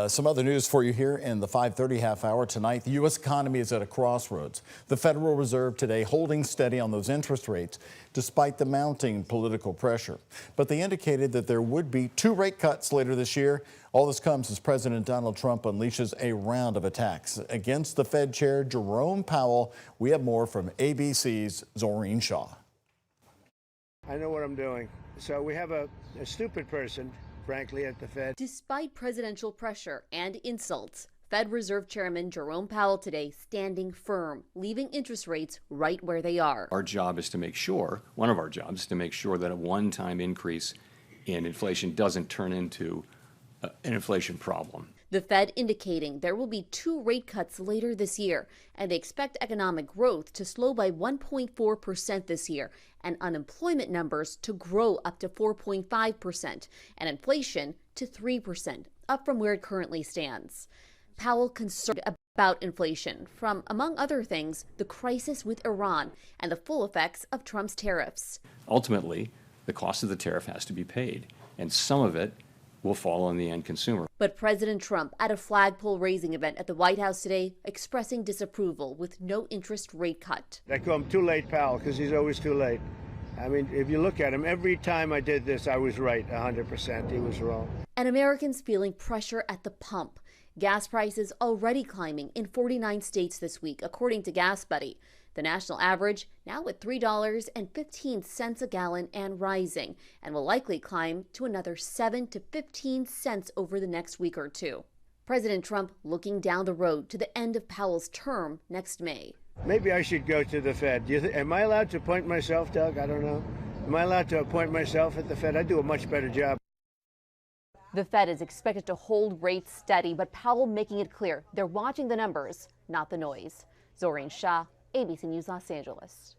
Some other news for you here in the 5:30 half hour tonight. The U.S. economy is at a crossroads. The Federal Reserve today holding steady on those interest rates despite the mounting political pressure. But they indicated that there would be 2 rate cuts later this year. All this comes as President Donald Trump unleashes a round of attacks against the Fed Chair Jerome Powell. We have more from ABC's Zoreen Shaw. I know what I'm doing. So we have a stupid person, frankly, at the Fed. Despite presidential pressure and insults, Fed Reserve Chairman Jerome Powell today standing firm, leaving interest rates right where they are. Our job is to make sure, one of our jobs is to make sure that a one-time increase in inflation doesn't turn into an inflation problem. The Fed indicating there will be 2 rate cuts later this year, and they expect economic growth to slow by 1.4% this year, and unemployment numbers to grow up to 4.5%, and inflation to 3%, up from where it currently stands. Powell concerned about inflation from, among other things, the crisis with Iran and the full effects of Trump's tariffs. Ultimately, the cost of the tariff has to be paid, and some of it will fall on the end consumer. But President Trump at a flagpole raising event at the White House today expressing disapproval with no interest rate cut. I call him Too Late Powell because he's always too late. I mean, if you look at him, every time I did this, I was right 100%. He was wrong. And Americans feeling pressure at the pump. Gas prices already climbing in 49 states this week, according to Gas Buddy. The national average now at $3.15 a gallon and rising, and will likely climb to another 7 to 15 cents over the next week or two. President Trump looking down the road to the end of Powell's term next May. Maybe I should go to the Fed. Am I allowed to appoint myself, Doug? I don't know. Am I allowed to appoint myself at the Fed? I'd do a much better job. The Fed is expected to hold rates steady, but Powell making it clear they're watching the numbers, not the noise. Zoreen Shaw, ABC News, Los Angeles.